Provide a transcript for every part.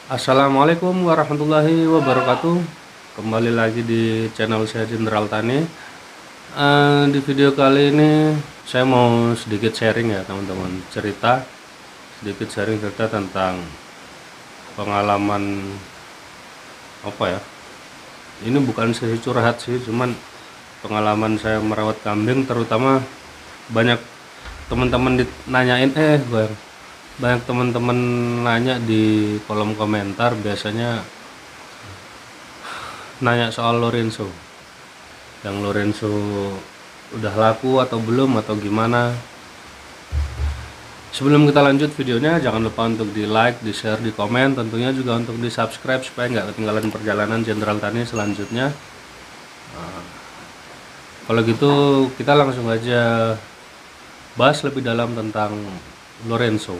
Assalamualaikum warahmatullahi wabarakatuh. Kembali lagi di channel saya Jenderal Tani. Di video kali ini saya mau sedikit sharing ya teman-teman, sedikit sharing cerita tentang pengalaman apa ya. Ini bukan sesi curhat sih, cuman pengalaman saya merawat kambing, terutama banyak teman-teman nanyain banyak teman-teman nanya di kolom komentar, biasanya nanya soal Lorenzo, yang Lorenzo udah laku atau belum atau gimana. Sebelum kita lanjut videonya, jangan lupa untuk di like, di share, di komen, tentunya juga untuk di subscribe supaya nggak ketinggalan perjalanan Jenderal Tani selanjutnya. Kalau gitu kita langsung aja bahas lebih dalam tentang Lorenzo.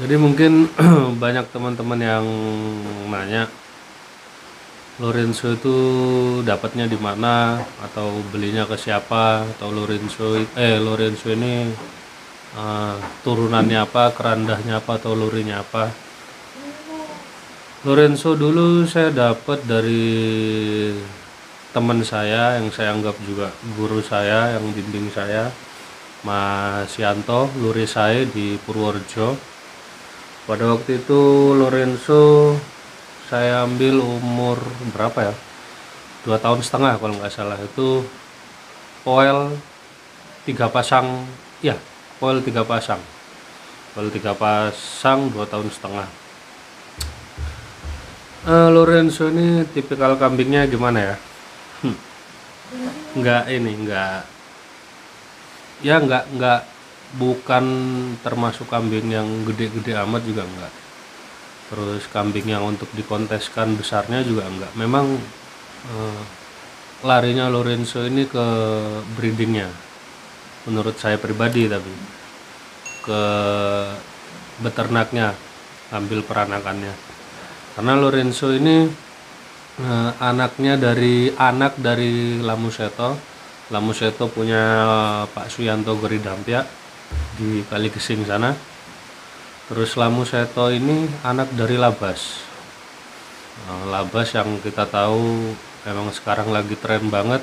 Jadi mungkin banyak teman-teman yang nanya Lorenzo itu dapatnya di mana atau belinya ke siapa, atau Lorenzo ini turunannya apa, kerandahnya apa, atau lurinya apa. Lorenzo dulu saya dapat dari teman saya yang saya anggap juga guru saya, yang bimbing saya, Mas Yanto, luri saya di Purworejo. Pada waktu itu Lorenzo saya ambil umur berapa ya, 2 tahun setengah kalau nggak salah. Itu poel 3 pasang, ya poel 3 pasang, 2 tahun setengah. Lorenzo ini tipikal kambingnya gimana ya, nggak bukan termasuk kambing yang gede-gede amat juga enggak, terus kambing yang untuk dikonteskan besarnya juga enggak. Memang larinya Lorenzo ini ke breedingnya, menurut saya pribadi, tapi ke beternaknya, ambil peranakannya. Karena Lorenzo ini anak dari Lamuseto. Lamuseto punya Pak Suyanto Goridampia di Kali Gesing sana. Terus Lamuseto ini anak dari Labas. Labas yang kita tahu memang sekarang lagi tren banget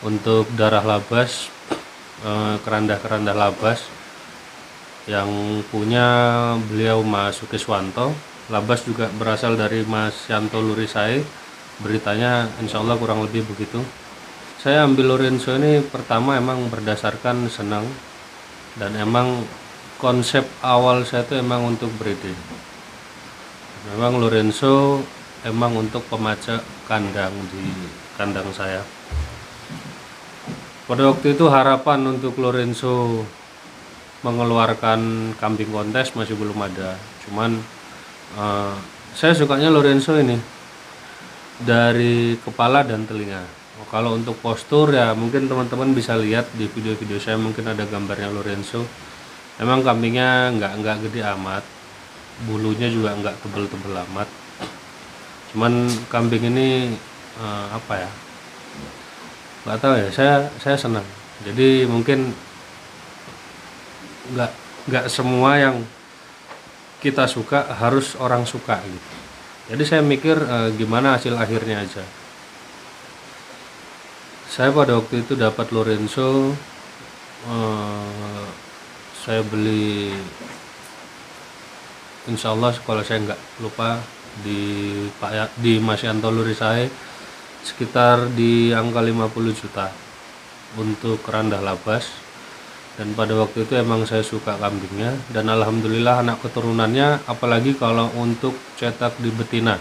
untuk darah Labas, kerandah-kerandah Labas yang punya beliau Mas Sukiswanto. Labas juga berasal dari Mas Yanto Lurisai. Beritanya insya Allah kurang lebih begitu. Saya ambil Lorenzo ini pertama emang berdasarkan senang, dan emang konsep awal saya itu emang untuk breeding. Memang Lorenzo emang untuk pemacak kandang di kandang saya. Pada waktu itu harapan untuk Lorenzo mengeluarkan kambing kontes masih belum ada. Cuman saya sukanya Lorenzo ini dari kepala dan telinga. Kalau untuk postur ya mungkin teman-teman bisa lihat di video-video saya, mungkin ada gambarnya Lorenzo. Emang kambingnya nggak gede amat, bulunya juga nggak tebel-tebel amat. Cuman kambing ini apa ya, nggak tahu ya, saya senang. Jadi mungkin nggak semua yang kita suka harus orang suka gitu. Jadi saya mikir gimana hasil akhirnya aja. Saya pada waktu itu dapat Lorenzo, saya beli insya Allah kalau saya nggak lupa di Mas Yanto Lurisai, sekitar di angka 50 juta untuk kerandah Labas. Dan pada waktu itu emang saya suka kambingnya, dan alhamdulillah anak keturunannya, apalagi kalau untuk cetak di betina,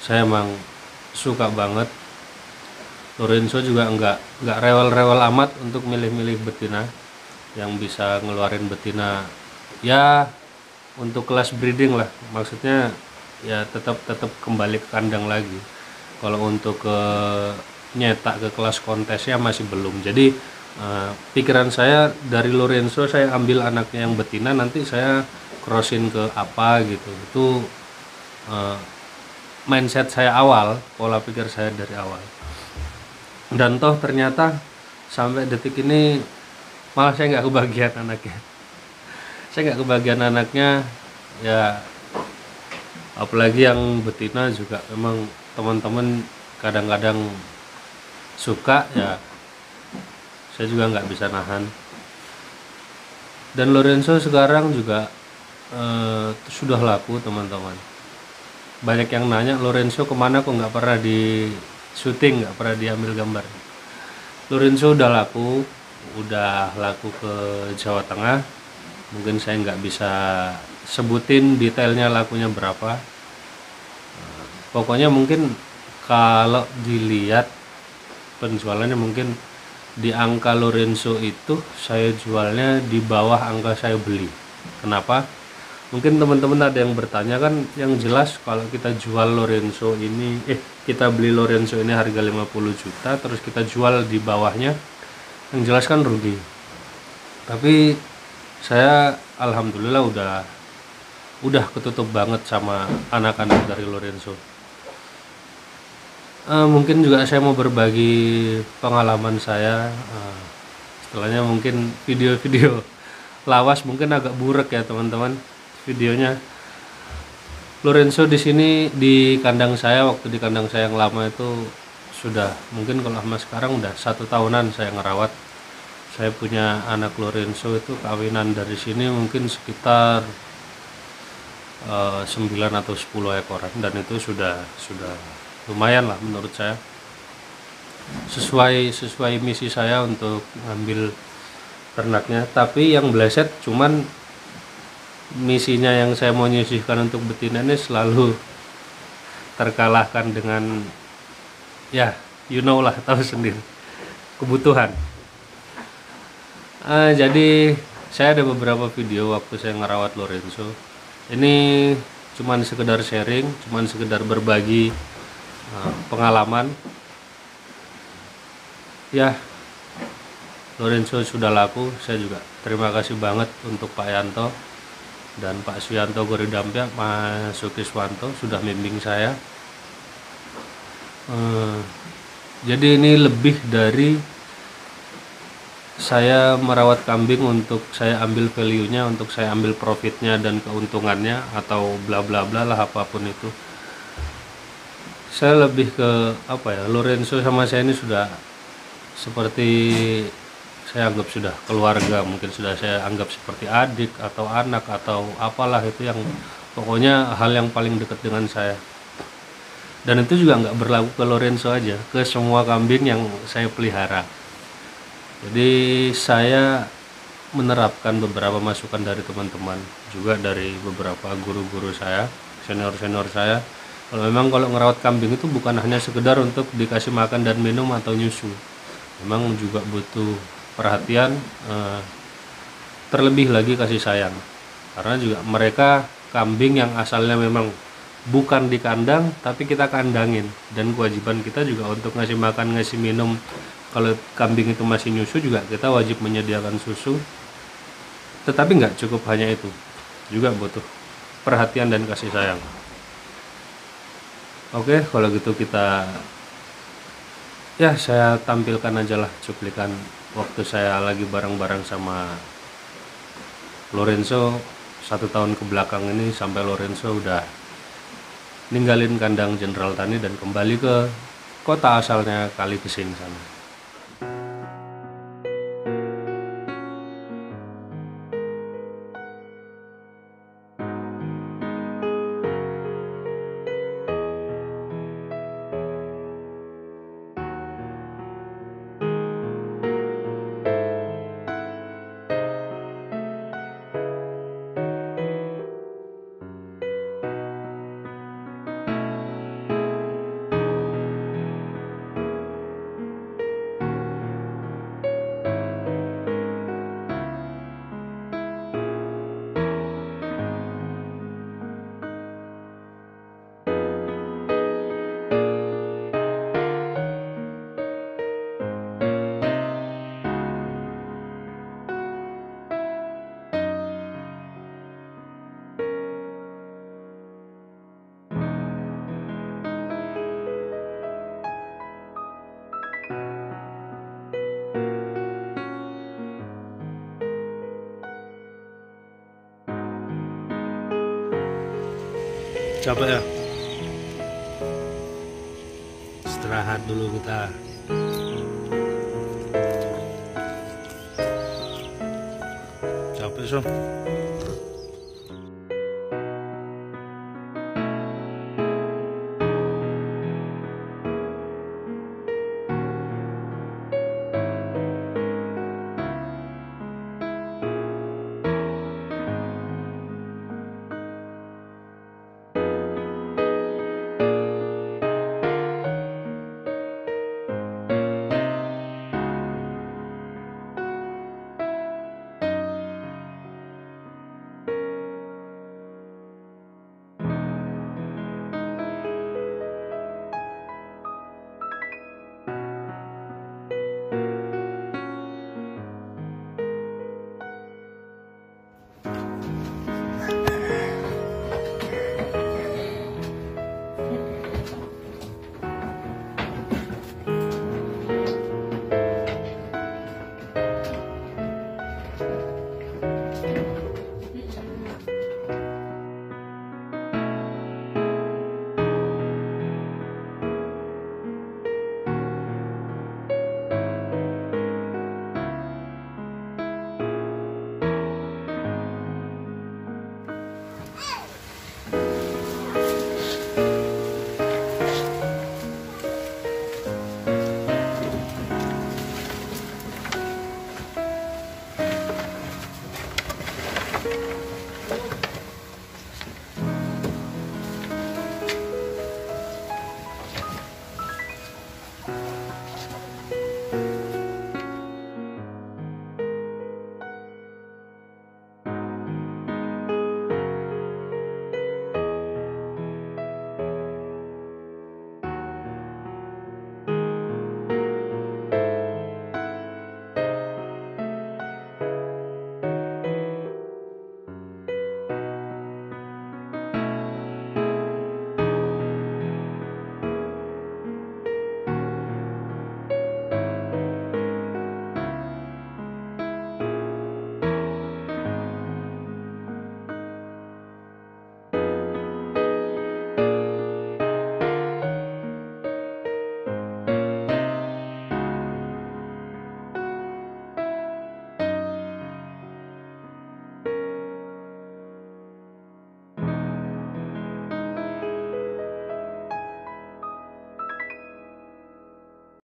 saya emang suka banget. Lorenzo juga nggak rewel-rewel amat untuk milih-milih betina, yang bisa ngeluarin betina ya untuk kelas breeding lah, maksudnya ya tetap kembali ke kandang lagi. Kalau untuk nyetak ke kelas kontesnya masih belum. Jadi Pikiran saya dari Lorenzo saya ambil anaknya yang betina, nanti saya crossin ke apa gitu. Itu eh, mindset saya awal, pola pikir saya dari awal. Dan toh ternyata sampai detik ini malah saya nggak kebagian anaknya. Saya nggak kebagian anaknya, ya apalagi yang betina juga memang teman-teman kadang-kadang suka, ya saya juga nggak bisa nahan. Dan Lorenzo sekarang juga sudah laku teman-teman. Banyak yang nanya Lorenzo kemana kok nggak pernah di syuting, nggak pernah diambil gambar. Lorenzo udah laku ke Jawa Tengah. Mungkin saya nggak bisa sebutin detailnya lakunya berapa. Pokoknya mungkin kalau dilihat penjualannya mungkin di angka Lorenzo itu saya jualnya di bawah angka saya beli. Kenapa? Mungkin teman-teman ada yang bertanya kan, yang jelas kalau kita jual Lorenzo ini, kita beli Lorenzo ini harga 50 juta, terus kita jual di bawahnya, yang jelas kan rugi. Tapi saya alhamdulillah udah ketutup banget sama anak-anak dari Lorenzo. Mungkin juga saya mau berbagi pengalaman saya. Setelahnya mungkin video-video lawas mungkin agak burek ya teman-teman videonya. Lorenzo di sini di kandang saya, waktu di kandang saya yang lama itu sudah mungkin kalau sama sekarang udah 1 tahunan saya ngerawat. Saya punya anak Lorenzo itu kawinan dari sini mungkin sekitar 9 atau 10 ekoran, dan itu sudah lumayan lah menurut saya, sesuai misi saya untuk ngambil ternaknya. Tapi yang bleset cuman misinya yang saya mau nyisihkan untuk betina ini selalu terkalahkan dengan, ya you know lah, tahu sendiri, kebutuhan. Jadi saya ada beberapa video waktu saya ngerawat Lorenzo. Ini cuman sekedar sharing, cuman sekedar berbagi pengalaman. Ya, Lorenzo sudah laku. Saya juga terima kasih banget untuk Pak Yanto dan Pak Suyanto Goridampia, Mas Sukiswanto sudah membimbing saya. Jadi ini lebih dari saya merawat kambing untuk saya ambil value-nya, untuk saya ambil profitnya dan keuntungannya atau bla bla bla lah apapun itu. Saya lebih ke apa ya, Lorenzo sama saya ini sudah seperti saya anggap sudah keluarga, mungkin sudah saya anggap seperti adik atau anak atau apalah itu, yang pokoknya hal yang paling dekat dengan saya. Dan itu juga nggak berlaku ke Lorenzo aja, ke semua kambing yang saya pelihara. Jadi saya menerapkan beberapa masukan dari teman-teman, juga dari beberapa guru-guru saya, senior-senior saya. Kalau ngerawat kambing itu bukan hanya sekedar untuk dikasih makan dan minum atau nyusu, memang juga butuh perhatian, terlebih lagi kasih sayang. Karena juga mereka kambing yang asalnya memang bukan di kandang tapi kita kandangin, dan kewajiban kita juga untuk ngasih makan, ngasih minum. Kalau kambing itu masih nyusu juga kita wajib menyediakan susu. Tetapi nggak cukup hanya itu, juga butuh perhatian dan kasih sayang. Oke, kalau gitu saya tampilkan aja lah cuplikan waktu saya lagi bareng-bareng sama Lorenzo 1 tahun ke belakang ini, sampai Lorenzo udah ninggalin kandang Jenderal Tani dan kembali ke kota asalnya, Kali Kesing sana. Capek ya? Istirahat dulu kita. Capek, Son.